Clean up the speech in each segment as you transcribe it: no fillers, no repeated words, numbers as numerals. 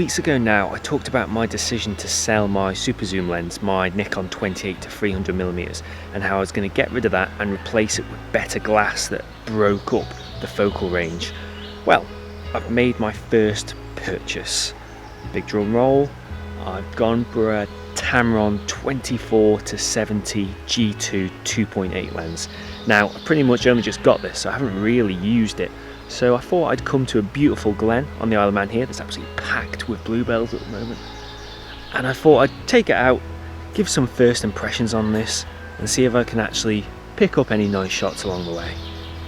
weeks ago now, I talked about my decision to sell my super zoom lens, my Nikon 28-300mm, and how I was going to get rid of that and replace it with better glass that broke up the focal range. Well, I've made my first purchase. Big drum roll. I've gone for a Tamron 24-70mm f2.8 2.8 lens. Now, I pretty much only just got this, so I haven't really used it. So I thought I'd come to a beautiful glen on the Isle of Man here that's absolutely packed with bluebells at the moment. And I thought I'd take it out, give some first impressions on this, and see if I can actually pick up any nice shots along the way.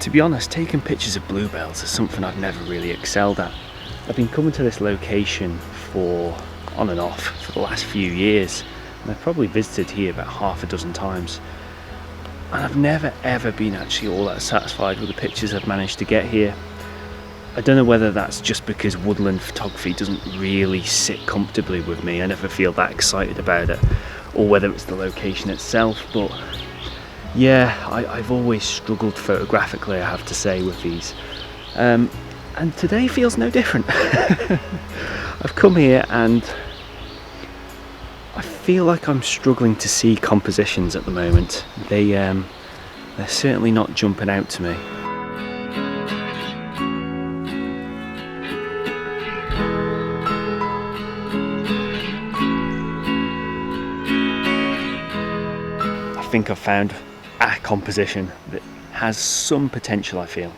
To be honest, taking pictures of bluebells is something I've never really excelled at. I've been coming to this location for on and off for the last few years, and I've probably visited here about half a dozen times. And I've never ever been actually all that satisfied with the pictures I've managed to get here. I don't know whether that's just because woodland photography doesn't really sit comfortably with me. I never feel that excited about it, or whether it's the location itself, but yeah, I've always struggled photographically, I have to say, with these. And today feels no different. I've come here and I feel like I'm struggling to see compositions at the moment. They're certainly not jumping out to me. I think I've found a composition that has some potential, I feel,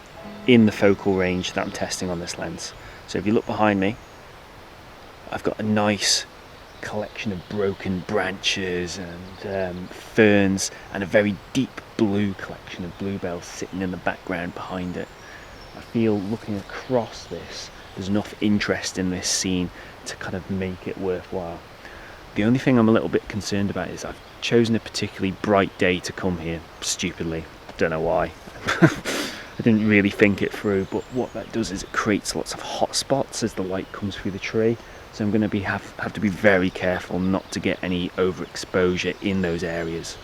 in the focal range that I'm testing on this lens. So if you look behind me, I've got a nice collection of broken branches and ferns, and a very deep blue collection of bluebells sitting in the background behind it. I feel looking across this, there's enough interest in this scene to kind of make it worthwhile. The only thing I'm a little bit concerned about is I've chosen a particularly bright day to come here, stupidly. Don't know why. I didn't really think it through, but what that does is it creates lots of hot spots as the light comes through the tree. So I'm going to have to be very careful not to get any overexposure in those areas.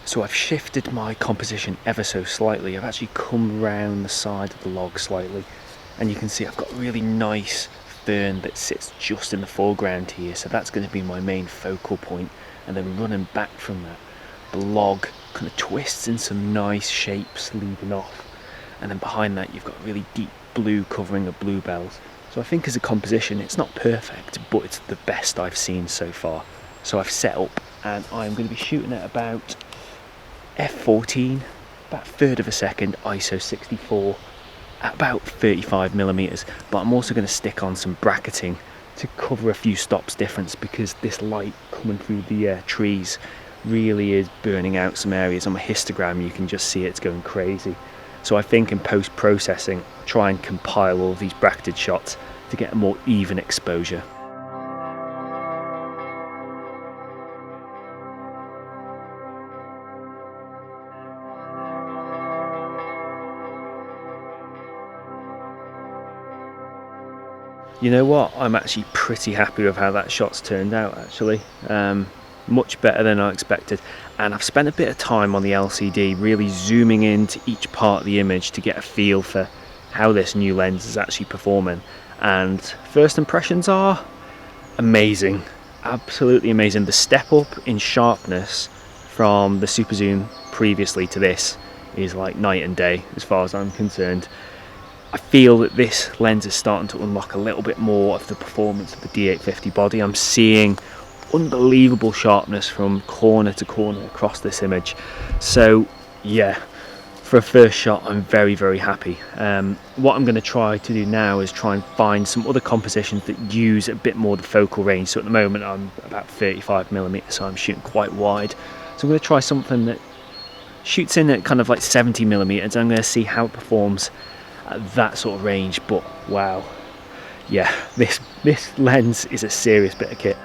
So I've shifted my composition ever so slightly. I've actually come round the side of the log slightly, and you can see I've got a really nice fern that sits just in the foreground here. So that's going to be my main focal point, and then running back from that, the log kind of twists in some nice shapes leading off, and then behind that you've got a really deep blue covering of bluebells. So I think as a composition it's not perfect, but it's the best I've seen so far. So I've set up and I'm going to be shooting at about f14, about a third of a second, ISO 64 at about 35mm, but I'm also going to stick on some bracketing to cover a few stops difference, because this light coming through the trees really is burning out some areas. On my histogram you can just see it's going crazy. So I think in post-processing, try and compile all of these bracketed shots to get a more even exposure. You know what? I'm actually pretty happy with how that shot's turned out, actually. Much better than I expected, and I've spent a bit of time on the LCD really zooming into each part of the image to get a feel for how this new lens is actually performing, and first impressions are amazing, absolutely amazing. The step up in sharpness from the super zoom previously to this is like night and day as far as I'm concerned. I feel that this lens is starting to unlock a little bit more of the performance of the D850 body. I'm seeing unbelievable sharpness from corner to corner across this image. So yeah, for a first shot I'm very, very happy. What I'm going to try to do now is try and find some other compositions that use a bit more the focal range. So at the moment I'm about 35mm, so I'm shooting quite wide. So I'm going to try something that shoots in at kind of like 70mm, and I'm going to see how it performs at that sort of range. But wow, yeah, this lens is a serious bit of kit.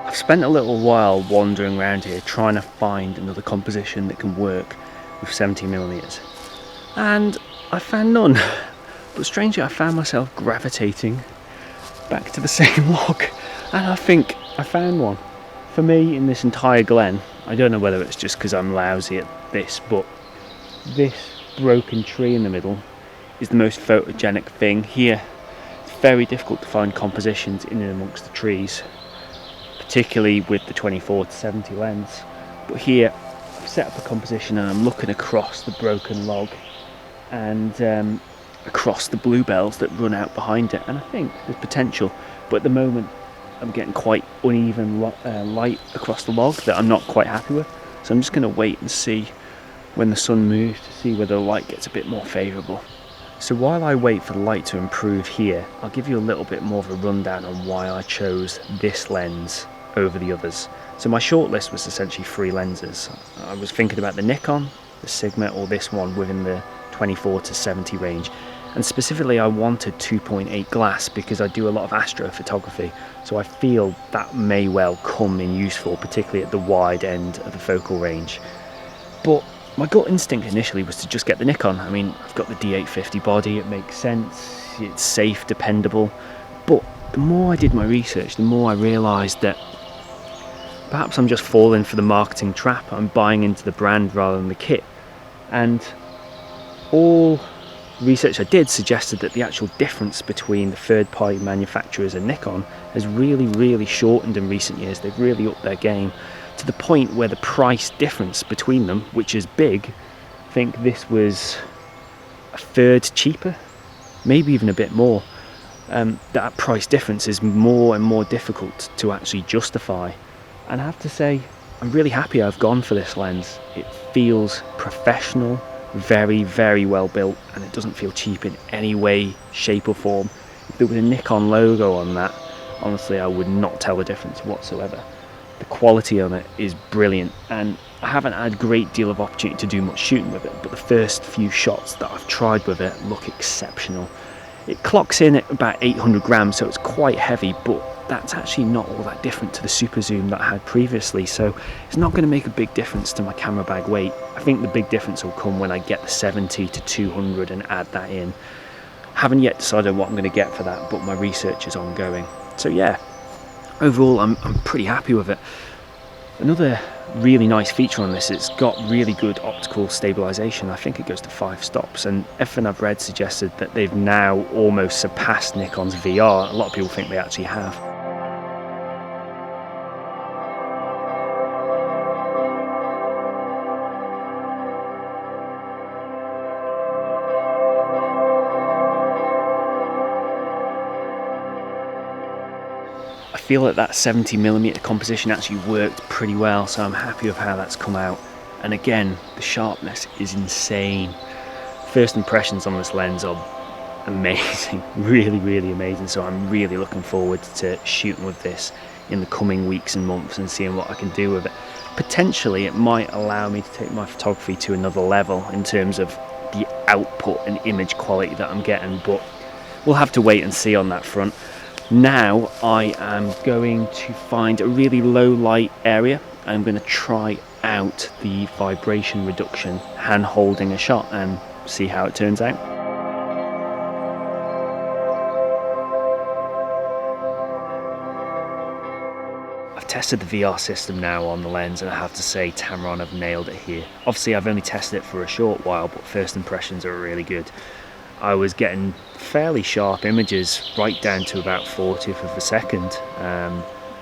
I've spent a little while wandering around here trying to find another composition that can work with 70mm, and I found none. But strangely I found myself gravitating back to the same log, and I think I found one. For me, in this entire Glen, I don't know whether it's just because I'm lousy at this, but this broken tree in the middle is the most photogenic thing here. It's very difficult to find compositions in and amongst the trees, particularly with the 24-70 lens. But here, I've set up a composition and I'm looking across the broken log and across the bluebells that run out behind it, and I think there's potential, but at the moment I'm getting quite uneven light across the log that I'm not quite happy with, so I'm just going to wait and see when the sun moves to see whether the light gets a bit more favourable. So while I wait for the light to improve here, I'll give you a little bit more of a rundown on why I chose this lens over the others. So my shortlist was essentially 3 lenses. I was thinking about the Nikon, the Sigma, or this one within the 24-70 range, and specifically I wanted 2.8 glass because I do a lot of astrophotography, so I feel that may well come in useful, particularly at the wide end of the focal range. But my gut instinct initially was to just get the Nikon. I mean, I've got the D850 body, it makes sense, it's safe, dependable, but the more I did my research, the more I realised that perhaps I'm just falling for the marketing trap. I'm buying into the brand rather than the kit, and all research I did suggested that the actual difference between the third-party manufacturers and Nikon has really shortened in recent years. They've really upped their game to the point where the price difference between them, which is big, I think this was a third cheaper, maybe even a bit more. That price difference is more and more difficult to actually justify, and I have to say I'm really happy I've gone for this lens. It feels professional, very well built, and it doesn't feel cheap in any way, shape or form. If there was a Nikon logo on that, honestly I would not tell the difference whatsoever. The quality on it is brilliant, and I haven't had a great deal of opportunity to do much shooting with it, but the first few shots that I've tried with it look exceptional. It clocks in at about 800 grams, so it's quite heavy, but that's actually not all that different to the super zoom that I had previously, so it's not going to make a big difference to my camera bag weight. I think the big difference will come when I get the 70 to 200 and add that in. Haven't yet decided what I'm going to get for that, but my research is ongoing. So yeah, overall I'm pretty happy with it. Another really nice feature on this, it's got really good optical stabilization. I think it goes to 5 stops, and everything I've read suggested that they've now almost surpassed Nikon's VR. A lot of people think they actually have. I feel that 70mm composition actually worked pretty well, so I'm happy with how that's come out. And again, the sharpness is insane. First impressions on this lens are amazing, really amazing, so I'm really looking forward to shooting with this in the coming weeks and months and seeing what I can do with it. Potentially it might allow me to take my photography to another level in terms of the output and image quality that I'm getting, but we'll have to wait and see on that front. Now I am going to find a really low light area. I'm going to try out the vibration reduction hand holding a shot and see how it turns out. I've tested the VR system now on the lens, and I have to say Tamron have nailed it here. Obviously I've only tested it for a short while, but first impressions are really good. I was getting fairly sharp images right down to about 40th of a second,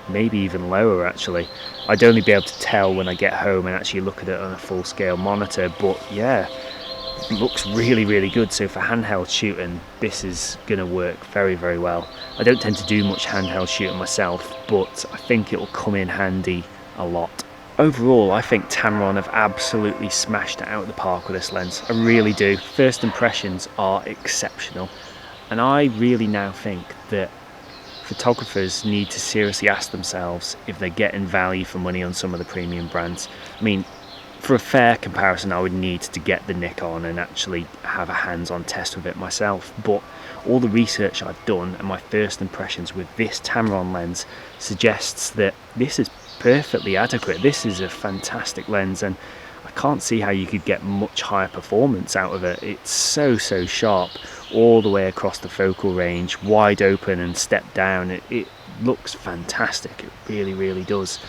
maybe even lower actually. I'd only be able to tell when I get home and actually look at it on a full scale monitor, but yeah, it looks really good. So for handheld shooting, this is going to work very well. I don't tend to do much handheld shooting myself, but I think it will come in handy a lot. Overall, I think Tamron have absolutely smashed it out of the park with this lens. I really do. First impressions are exceptional, and I really now think that photographers need to seriously ask themselves if they're getting value for money on some of the premium brands. I mean, for a fair comparison, I would need to get the Nikon and actually have a hands-on test with it myself, but all the research I've done and my first impressions with this Tamron lens suggests that this is perfectly adequate. This is a fantastic lens, and I can't see how you could get much higher performance out of it. It's so sharp all the way across the focal range, wide open and step down. It looks fantastic. It really does.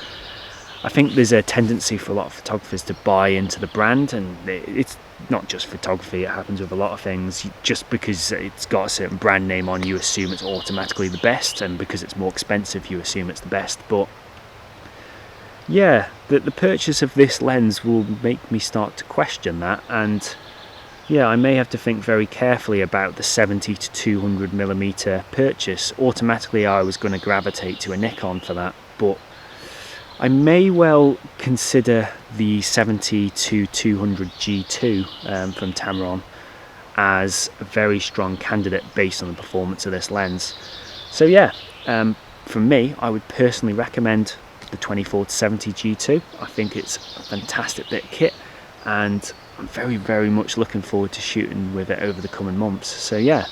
I think there's a tendency for a lot of photographers to buy into the brand, and it's not just photography, it happens with a lot of things. Just because it's got a certain brand name on, you assume it's automatically the best, and because it's more expensive you assume it's the best. But yeah, the purchase of this lens will make me start to question that, and yeah, I may have to think very carefully about the 70 to 200mm purchase. Automatically I was going to gravitate to a Nikon for that, but I may well consider the 70 to 200 G2 from Tamron as a very strong candidate based on the performance of this lens. So yeah, from me, I would personally recommend the 24-70 G2. I think it's a fantastic bit of kit, and I'm very much looking forward to shooting with it over the coming months. So yeah,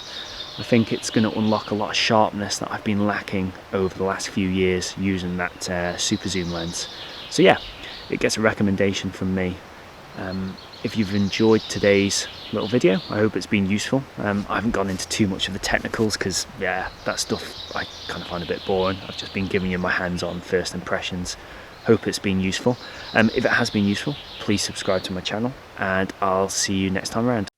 I think it's going to unlock a lot of sharpness that I've been lacking over the last few years using that super zoom lens. So yeah, it gets a recommendation from me. If you've enjoyed today's little video, I hope it's been useful. I haven't gone into too much of the technicals because yeah, that stuff I kind of find a bit boring. I've just been giving you my hands-on first impressions. Hope it's been useful. If it has been useful, please subscribe to my channel, and I'll see you next time around.